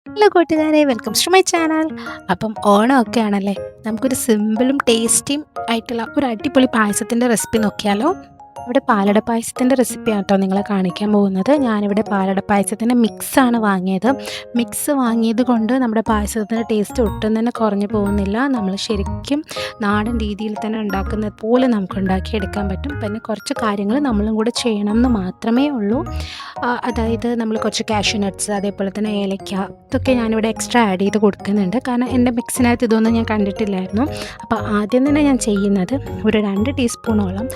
Hello കൂട്ടുകാരെ, welcome to my channel. അപ്പം ഓണമൊക്കെ ആണല്ലേ, നമുക്കൊരു സിമ്പിളും ടേസ്റ്റിയും ആയിട്ടുള്ള ഒരു അടിപൊളി പായസത്തിൻ്റെ റെസിപ്പി നോക്കിയാലോ. ഇവിടെ പാലട പായസത്തിൻ്റെ റെസിപ്പിയാണ് കേട്ടോ നിങ്ങളെ കാണിക്കാൻ പോകുന്നത്. ഞാനിവിടെ പാലട പായസത്തിൻ്റെ മിക്സാണ് വാങ്ങിയത്. മിക്സ് വാങ്ങിയത് കൊണ്ട് നമ്മുടെ പായസത്തിൻ്റെ ടേസ്റ്റ് ഒട്ടും തന്നെ കുറഞ്ഞു പോകുന്നില്ല. നമ്മൾ ശരിക്കും നാടൻ രീതിയിൽ തന്നെ ഉണ്ടാക്കുന്നത് പോലെ നമുക്ക് ഉണ്ടാക്കിയെടുക്കാൻ പറ്റും. പിന്നെ കുറച്ച് കാര്യങ്ങൾ നമ്മളും കൂടെ ചെയ്യണം എന്ന് മാത്രമേ ഉള്ളൂ. അതായത് നമ്മൾ കുറച്ച് കാഷ്യൂ നട്ട്സ്, അതേപോലെ തന്നെ ഏലക്ക, ഇതൊക്കെ ഞാനിവിടെ എക്സ്ട്രാ ആഡ് ചെയ്ത് കൊടുക്കുന്നുണ്ട്. കാരണം എൻ്റെ മിക്സിനകത്ത് ഇതൊന്നും ഞാൻ കണ്ടിട്ടില്ലായിരുന്നു. അപ്പോൾ ആദ്യം തന്നെ ഞാൻ ചെയ്യുന്നത് ഒരു 2 ടീസ്പൂണോളം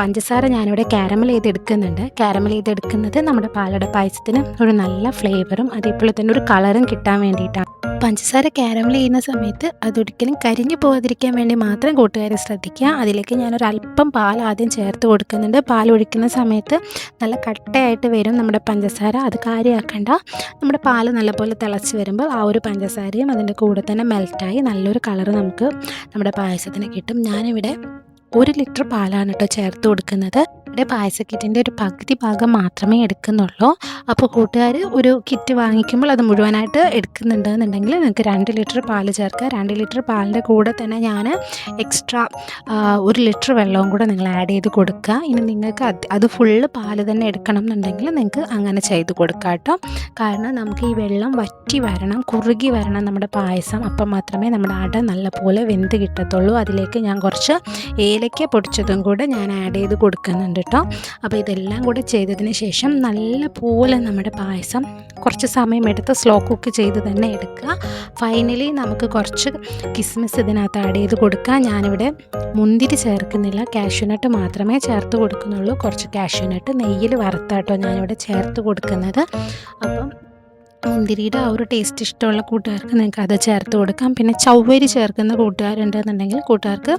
പഞ്ചസാര ഞാനിവിടെ കാരമൽ ചെയ്തെടുക്കുന്നുണ്ട്. കാരമൽ ചെയ്തെടുക്കുന്നത് നമ്മുടെ പാലട പായസത്തിന് ഒരു നല്ല ഫ്ലേവറും അതേപോലെ തന്നെ ഒരു കളറും കിട്ടാൻ വേണ്ടിയിട്ടാണ്. പഞ്ചസാര കാരമൽ ചെയ്യുന്ന സമയത്ത് അതൊരിക്കലും കരിഞ്ഞു പോകാതിരിക്കാൻ വേണ്ടി മാത്രം കൂട്ടുകാരെ ശ്രദ്ധിക്കുക. അതിലേക്ക് ഞാനൊരല്പം പാൽ ആദ്യം ചേർത്ത് കൊടുക്കുന്നുണ്ട്. പാൽ ഒഴിക്കുന്ന സമയത്ത് നല്ല കട്ടയായിട്ട് വരും നമ്മുടെ പഞ്ചസാര. അത് കാര്യമാക്കണ്ട. നമ്മുടെ പാൽ നല്ലപോലെ തിളച്ച് വരുമ്പോൾ ആ ഒരു പഞ്ചസാരയും അതിൻ്റെ കൂടെ തന്നെ മെൽറ്റായി നല്ലൊരു കളറ് നമുക്ക് നമ്മുടെ പായസത്തിന് കിട്ടും. ഞാനിവിടെ 1 ലിറ്റർ പാലാണ് കേട്ടോ ചേർത്ത് കൊടുക്കുന്നത്. ഇവിടെ പായസക്കിറ്റിൻ്റെ ഒരു പകുതി ഭാഗം മാത്രമേ എടുക്കുന്നുള്ളൂ. അപ്പോൾ കൂട്ടുകാർ ഒരു കിറ്റ് വാങ്ങിക്കുമ്പോൾ അത് മുഴുവനായിട്ട് എടുക്കുന്നുണ്ടെന്നുണ്ടെങ്കിൽ നിങ്ങൾക്ക് 2 ലിറ്റർ പാൽ ചേർക്കുക. 2 ലിറ്റർ പാലിൻ്റെ കൂടെ തന്നെ ഞാൻ എക്സ്ട്രാ 1 ലിറ്റർ വെള്ളവും കൂടെ നിങ്ങൾ ആഡ് ചെയ്ത് കൊടുക്കുക. ഇനി നിങ്ങൾക്ക് അത് ഫുള്ള് പാൽ തന്നെ എടുക്കണം എന്നുണ്ടെങ്കിൽ നിങ്ങൾക്ക് അങ്ങനെ ചെയ്ത് കൊടുക്കുക കേട്ടോ. കാരണം നമുക്ക് ഈ വെള്ളം വറ്റി വരണം, കുറുകി വരണം നമ്മുടെ പായസം. അപ്പം മാത്രമേ നമ്മുടെ അട നല്ലപോലെ വെന്ത് കിട്ടത്തുള്ളൂ. അതിലേക്ക് ഞാൻ കുറച്ച് ഏലക്ക പൊടിച്ചതും കൂടെ ഞാൻ ആഡ് ചെയ്ത് കൊടുക്കുന്നുണ്ട് കേട്ടോ. അപ്പോൾ ഇതെല്ലാം കൂടെ ചെയ്തതിന് ശേഷം നല്ല പോലെ നമ്മുടെ പായസം കുറച്ച് സമയമെടുത്ത് സ്ലോ കുക്ക് ചെയ്ത് തന്നെ എടുക്കുക. ഫൈനലി നമുക്ക് കുറച്ച് കിസ്മിസ് ഇതിനകത്ത് ആഡ് ചെയ്ത് കൊടുക്കുക. ഞാനിവിടെ മുന്തിരി ചേർക്കുന്നില്ല, കാഷ്യൂനട്ട് മാത്രമേ ചേർത്ത് കൊടുക്കുന്നുള്ളൂ. കുറച്ച് കാഷ്യൂനട്ട് നെയ്യിൽ വറുത്താട്ടോ ഞാനിവിടെ ചേർത്ത് കൊടുക്കുന്നത്. അപ്പം മുന്തിരിയുടെ ആ ഒരു ടേസ്റ്റ് ഇഷ്ടമുള്ള കൂട്ടുകാർക്ക് നിങ്ങൾക്ക് അത് ചേർത്ത് കൊടുക്കാം. പിന്നെ ചവ്വരി ചേർക്കുന്ന കൂട്ടുകാരുണ്ടെന്നുണ്ടെങ്കിൽ കൂട്ടുകാർക്ക്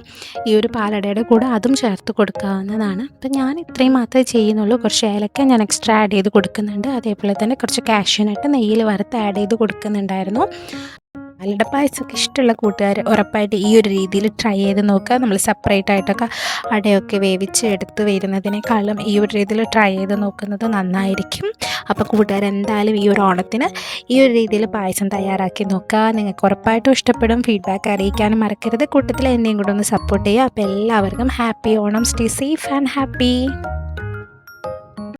ഈ ഒരു പാലടയുടെ കൂടെ അതും ചേർത്ത് കൊടുക്കാവുന്നതാണ്. അപ്പം ഞാൻ ഇത്രയും മാത്രമേ ചെയ്യുന്നുള്ളൂ. കുറച്ച് ഏലക്ക ഞാൻ എക്സ്ട്രാ ആഡ് ചെയ്ത് കൊടുക്കുന്നുണ്ട്. അതേപോലെ തന്നെ കുറച്ച് കാഷ്യൂനട്ട് നെയ്യിൽ വറുത്ത് ആഡ് ചെയ്ത് കൊടുക്കുന്നുണ്ടായിരുന്നു. പാലട പായസമൊക്കെ ഇഷ്ടമുള്ള കൂട്ടുകാർ ഉറപ്പായിട്ട് ഈ ഒരു രീതിയിൽ ട്രൈ ചെയ്ത് നോക്കുക. നമ്മൾ സെപ്പറേറ്റ് ആയിട്ടൊക്കെ അടയൊക്കെ വേവിച്ച് എടുത്ത് വരുന്നതിനേക്കാളും ഈ ഒരു രീതിയിൽ ട്രൈ ചെയ്ത് നോക്കുന്നത് നന്നായിരിക്കും. അപ്പോൾ കൂട്ടുകാർ എന്തായാലും ഈ ഒരു ഓണത്തിന് ഈ ഒരു രീതിയിൽ പായസം തയ്യാറാക്കി നോക്കുക. നിങ്ങൾക്ക് ഉറപ്പായിട്ടും ഇഷ്ടപ്പെടും. ഫീഡ്ബാക്ക് അറിയിക്കാനും മറക്കരുത്. കൂട്ടത്തിൽ എന്നെയും കൂടെ ഒന്ന് സപ്പോർട്ട് ചെയ്യുക. അപ്പോൾ എല്ലാവർക്കും happy Onam. Stay safe and happy.